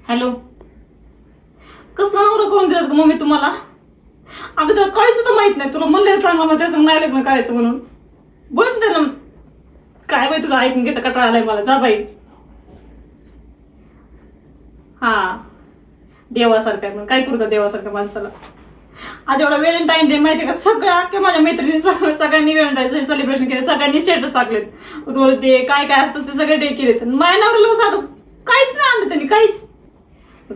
Hello, कसला नवरा करून दिलास ग मम्मी तुम्हाला? अगं तुला काही सुद्धा माहित नाही. तुला म्हणलं चांगला मग त्याचं नाही लग्न करायचं म्हणून. बोल ना काय बाई, तुझं ऐकून घ्यायचा कटाळा आलाय मला. जा बाई. हा, देवासारखं आहे. मग काय करू का देवासारख्या माणसाला? आज एवढा व्हॅलेंटाईन डे माहितीये का? सगळ्या अख्ख्या माझ्या मैत्रिणी सगळ्यांनी व्हॅलेंटाईन सेलिब्रेशन केले, सगळ्यांनी स्टेटस टाकलेत. रोज डे काय काय असतं ते सगळे डे केलेत. माझ्या नवऱ्याला साधं काहीच नाही आणलं त्यांनी, काहीच.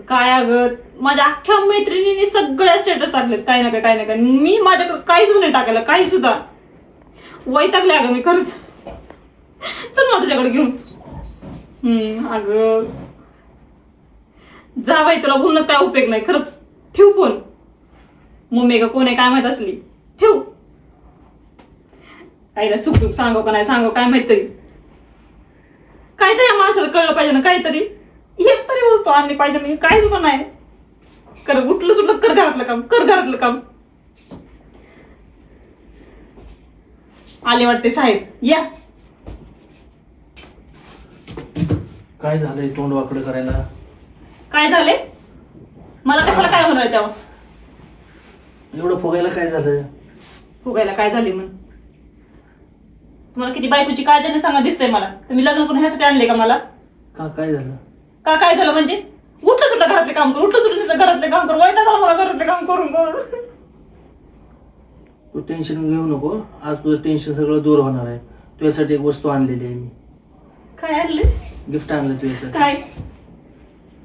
काय अगं, माझ्या अख्ख्या मैत्रिणींनी सगळ्या स्टेटस टाकलेत काही ना काय ना काय. मी माझ्याकडे काही सुद्धा नाही टाकायला, काही सुद्धा. वैतागले अगं मी खरंच. चल मला तुझ्याकडे घेऊन. अगं जा बाई, तुला बोलणंच काय उपयोग नाही खरंच. ठेव फोन. मम्मी का कोण आहे काय माहित असली. ठेव. आईला सुख दुःख सांगू का नाही सांगू काय माहित तरी. काहीतरी या माणसाला कळलं पाहिजे ना, काहीतरी एक तरी वस्तू आणली पाहिजे. मी काय सुद्धा नाही कर. उठलं सुटलं कर घरातलं काम, कर घरातलं काम. आले वाटते साहेब, या. काय झालंय तोंड वाकडं करायला? काय झाले? मला कशाला काय होणार आहे तेव्हा? एवढं फुगायला काय झालं? फुगायला काय झाले म्हण? तुम्हाला किती बायकोची काळजी नाही सांगा दिसतंय मला. तुम्ही लग्न करून ह्यासाठी आणले का मला? का काय झालं? का काय झालं म्हणजे? उठलं सुद्धा घरातले काम कर, उठलं सुद्धा घरातले काम कर. वैताग आला मला घरातले काम करून करून. तू टेन्शन घेऊ नको. आज तुझं टेन्शन सगळं दूर होणार आहे. तुझ्यासाठी एक वस्तू आणलेली आहे मी. काय आणले? गिफ्ट आणलं तुझ्यासाठी. काय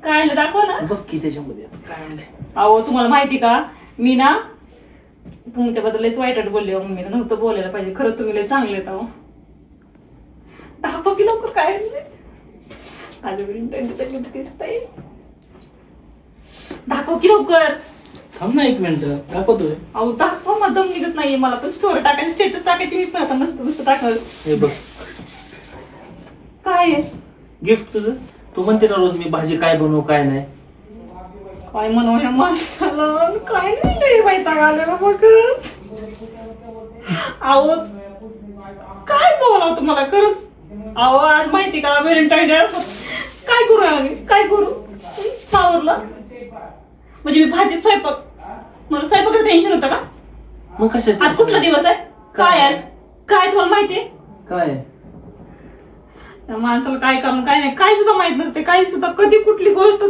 काय आणलं दाखवा ना. बघ की त्याच्यामध्ये काय आणलंय. अहो तुम्हाला माहिती का, मी ना तुमच्याबद्दल लयच वाईट बोलले. मम्मी नव्हतं बोलायला पाहिजे. खरंच तुम्ही लय चांगले आहेत. अहो दाखवा की लवकर काय आणलंय. दाखव की लवकर. थांब ना एक मिनिट, दाखवतोय. अहो दाखवा, मला दम निघत नाहीये. मला पण स्टोरी टाकायची, स्टेटस टाकायची. मी पण आता मस्त मस्त टाकणार. हे बघ काय आहे? गिफ्ट तुझं. तू म्हणते ना रोज मी भाजी काय बनवू काय नाही. काय म्हणू ह्या माणसाला, काय नाही वैताग आलेला बघच. अहो काय बोलावं तुम्हाला खरंच. अहो आज माहिती का व्हॅलेंटाईन डे. काय करू आम्ही, काय करू फ्लावरला? म्हणजे मी भाजीत स्वयंपाक, मला स्वयंपाकाचं टेन्शन होतं का? मग कशाला? आज कुठला दिवस आहे? काय आज काय तुम्हाला माहितीये? काय त्या माणसाला काय करून काय नाही काय सुद्धा माहित नसते. काही सुद्धा कधी कुठली गोष्ट.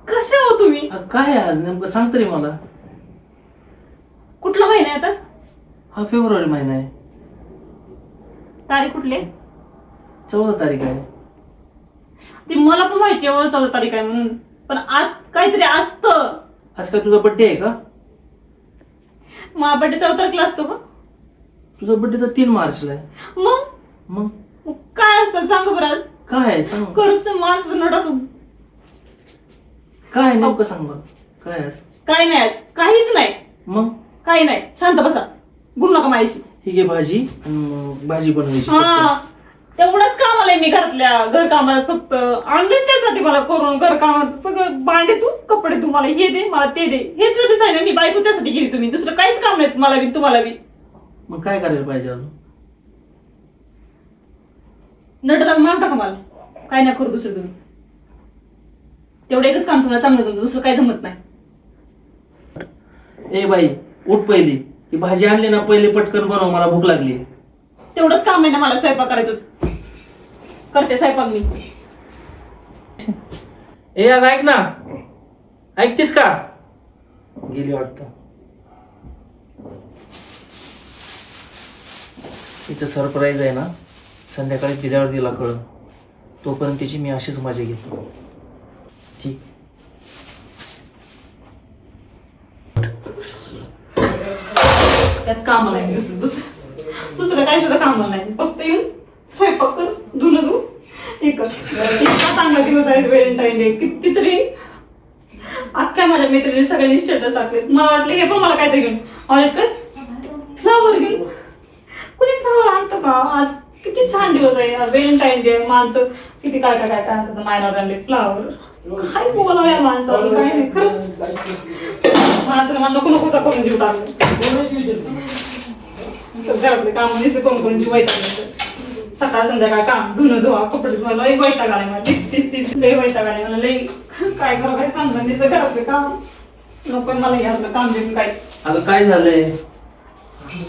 कसे हो तुम्ही? काय आज नेमकं सांग तरी मला. कुठला महिना आहे आताच? हा फेब्रुवारी महिना आहे. तारीख कुठली आहे? 14 तारीख आहे. ती मला पण माहिती आहे 14 तारीख आहे म्हणून. पण आज काहीतरी असतं. आज काय तुझा बर्थडे आहे का? माझा बर्थडे 14 तारखेला असतो का? तुझा बर्थडे तर 3 मार्चला आहे. मग मग काय असतं सांग बरं. आज काय आहे सांग. खरंच माणसं नट असं काय नेमकं सांग बरं. काय आज? काय नाही. आज काहीच नाही. मग काही नाही. शांत बसा, बोलू नका माझ्याशी. ही घे भाजी. भाजी बनवायची. हा तेवढंच काम आलंय. मी घरातल्या घर कामात फक्त आणले त्यासाठी मला करून. घर कामात सगळं भांडे तू, कपडे तू, मला हे दे, मला ते दे. हेच आहे ना. मी बायको त्यासाठी गेली. तुम्ही दुसरं काहीच काम नाही तुम्हाला बी, तुम्हाला बी. मग काय करायला पाहिजे अजून? नटदा मारून टाका मला. काय नाही करू दुसरं तुम्ही. तेवढं एकच काम तुम्हाला चांगलं जमतं, दुसरं काही जमत नाही. ए बाई उठ पहिली. ही भाजी आणली ना पहिले पटकन बनव, मला भूक लागली. तेवढंच काम आहे ना मला स्वयंपाक करायचं. करते स्वयंपाक मी. ए अगं ऐक ना, ऐकतीस का? गेली वाटतं. तिचं सरप्राईज आहे ना, संध्याकाळी दिल्यावर तिला कळलं. तोपर्यंत तिची मी अशीच मजा घेतो. ठीक. त्याच कामाला आहे. दुसरं काय सुद्धा कामाला नाही. फक्त येऊन स्वयंपाक कर, धुणं धु. एकच इतका चांगला दिवस आहे व्हॅलेंटाईन डे. कितीतरी अख्ख्या माझ्या मैत्रिणी सगळ्यांनी स्टेटस टाकले. मला वाटलं हे पण मला काहीतरी घेऊन आलेत काय फ्लावर घेऊन. कुणी फ्लावर आणतं का? आज किती छान दिवस आहे व्हॅलेंटाईन डे. माणसं किती काय काय काय काय आणतात. मायनावर आणले फ्लावर. काय बोलावं या माणसावर, काय नाही खरंच. माणसाला मला नको नको करून जीव टाकलं. घरातले काम दिसत कोण जीव वैतागले. सकाळ संध्याकाळ काम, धुणं धुवा, कपडे धुवा, लय वैताग आलाय मला. तीस लय वैताग आलाय मला. लय काय करू काय सांगणार नाही घरातलं काम नको मला घरातलं काम देऊन काय. अगं काय झालंय?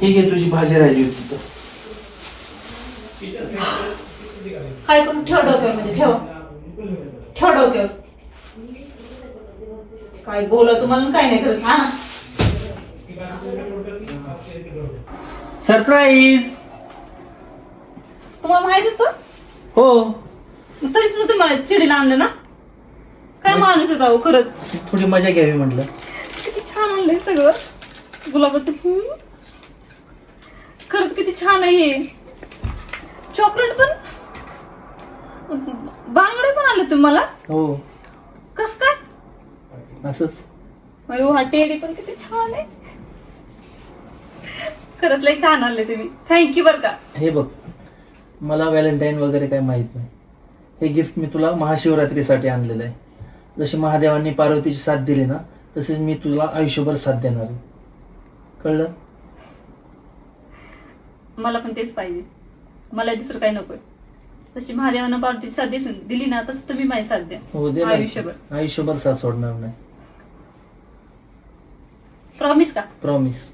ठीक आहे, तुझी भाजी राहिली होती तर. काय करून ठेव डोक्यावर म्हणजे ठेव डोक्यावर. काय बोला तुम्हाला काय नाही करत हा. सरप्राईज. तुम्हाला माहित होतं हो, तरी सुद्धा तुम्हाला चिडीला आणलं ना. काय माणूस येत अहो खरंच. थोडी मजा घ्यावी म्हटलं. किती छान आणलंय सगळं. गुलाबाचं फूल खरंच किती छान आहे. चॉकलेट पण बांगडे पण आले तुम्हाला. हो, कस काय? असंच. अयो हा टेडी पण किती छान आहे. खरंच लय छान आणले तुम्ही. थँक्यू बरं का. हे बघ, मला व्हॅलेंटाईन वगैरे काय माहित नाही. हे गिफ्ट मी तुला महाशिवरात्रीसाठी आणलेलं आहे. जशी महादेवांनी पार्वतीची साथ दिली ना, तसेच मी तुला आयुष्यभर साथ देणार आहे. कळलं? मला पण तेच पाहिजे. मला दुसरं काही नकोय. तशी महादेवानं पार्वतीची साथ दिली ना, तसं तुम्ही माझी साथ द्या. हो, दे. आयुष्यभर आयुष्यभर साथ सोडणार नाही. प्रॉमिस का? प्रॉमिस.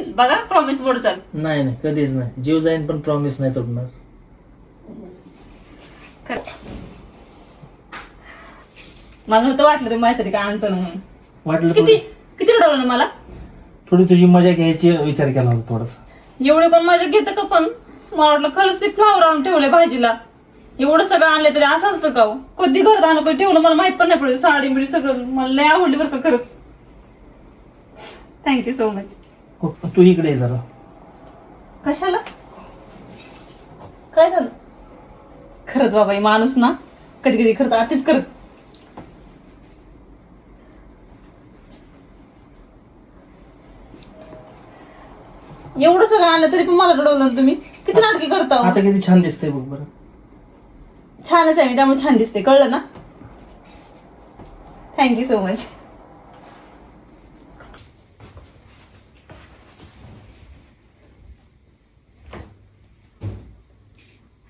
बघा प्रॉमिस बोर्ड चाल. नाही नाही, कधीच नाही. जीव जाईन पण प्रॉमिस नाही तोडणार. मला नव्हतं वाटलं तुम्ही माझ्यासाठी काय आणतं म्हणून. वाटलं किती किती रडवलं ना मला. थोडी तुझी मजा घ्यायची विचार केला होता थोडासा. एवढे पण मजा घेतं का पण. मला वाटलं खरंच ते फ्लावर आणून ठेवले भाजीला. एवढं सगळं आणले तरी असं असतं का हो? कधी घरात आणलं कधी ठेवलं मला माहित पण नाही पडलं. साडी बिडी सगळं मला लय आवडली बरं का खरंच. Thank you so much. तू इकडे ये जरा. कशाला? काय झालं? खरंच बाबा माणूस ना कधी कधी खरंच आतीच करत. एवढं सगळं आणलं तरी पण मला रडवलं ना तुम्ही. किती नाटकी करता हो? आता किती छान दिसतंय बघ बरं. छानच आहे मी त्यामुळे छान दिसते. कळलं ना. Thank you so much.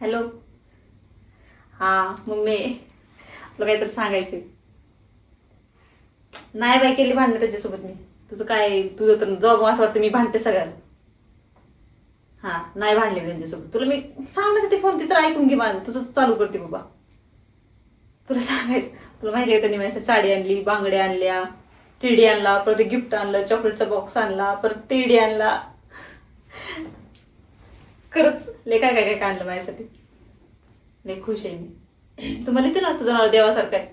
हॅलो. हा मम्मी तुला काहीतरी सांगायचंय. नाही बाई केली भांडणं त्याच्यासोबत मी. तुझं काय तुझं तर जग असं वाटतं मी भांडते सगळ्यांना. हा नाही भांडले मी त्यांच्यासोबत. तुला मी सांगण्यासाठी फोन ती तर ऐकून घे माझं. तुझं चालू करते बाबा. तुला तुला माहिती आहे त्यांनी माझ्यासाठी साडी आणली, बांगड्या आणल्या, टेडी आणला, परत गिफ्ट आणलं, चॉकलेटचा बॉक्स आणला, परत टेडी आणला. खरंच लय काय काय काय आणलं माझ्यासाठी. लय खुश आहे मी. तुम्हाला येते ना तुझं नाव देवासारखं आहे.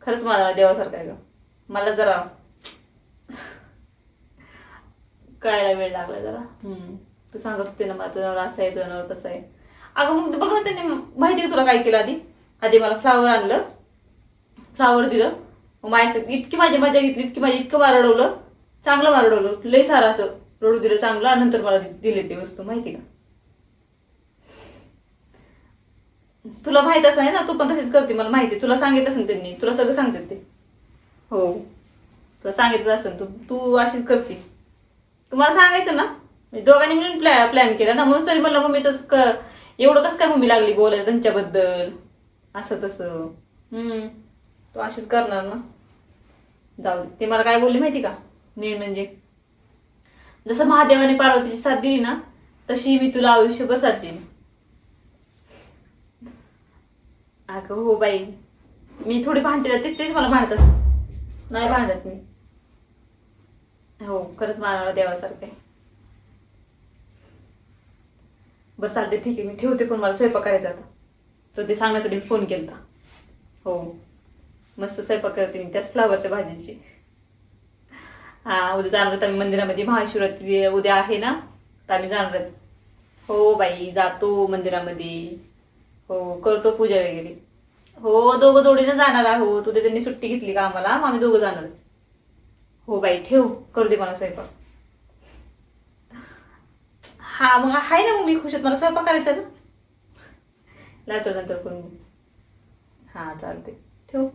खरंच माझा नाव देवासारखं आहे ग. मला जरा कळायला वेळ लागला जरा. तू सांगत होते ना मला तुझं नाव असं आहे, तुझं नाव तसं आहे. अगं मग बघ ना त्यांनी माहिती आहे तुला काय केलं. आधी मला फ्लावर आणलं, फ्लावर दिलं. मग माझ्यासाठी इतकी माझी मजा घेतली, इतकी माझी इतकं मारडवलं, चांगलं मारडवलं, लय सारं असं रडू दिलं चांगलं. आणि नंतर मला दिले ते वस्तू. माहिती का? तुला माहित असं आहे ना, तू पण तशीच करते मला माहिती. तुला सांगितलं असेल त्यांनी. तुला सगळं सांगतात ते. हो तुला सांगितलं असेल. तू अशीच करते. तुम्हाला सांगायचं ना. दोघांनी मिळून प्लॅन केला ना. म्हणून तरी मला मम्मीच एवढं कसं काय मम्मी लागली बोलायला त्यांच्याबद्दल असं तसं. तू अशीच करणार ना. जाऊ दे. ते मला काय बोलली माहिती का? मेन म्हणजे जसं महादेवाने पार्वतीची साथ दिली ना, तशी मी तुला आयुष्यभर साथ देईन. अगं हो बाई, मी थोडी भांडते तेच मला भांडत असत. नाही भांडत मी. हो खरंच मला देवासारखं आहे. बरं चालते ठीक आहे. मी ठेवते पण मला स्वयंपाक करायचा आता. तर ते सांगण्यासाठी फोन केला. हो मस्त स्वयंपाक करते मी त्याच फ्लावरच्या भाजीची. हा उद्या जाणार आम्ही मंदिरामध्ये. महाशिवरात्री उद्या आहे ना, तर आम्ही जाणार. हो बाई जातो मंदिरामध्ये. हो करतो पूजा वगैरे. हो दोघं जोडीनं जाणार आहोत. उद्या त्यांनी सुट्टी घेतली का आम्हाला, मग आम्ही दोघं जाणार. हो बाई ठेव. करू दे मला स्वयंपाक. हा मग आहे ना मग मी खुश आहेत. मला स्वयंपाक करायचा ना. नंतर करून. हा चालते ठेव.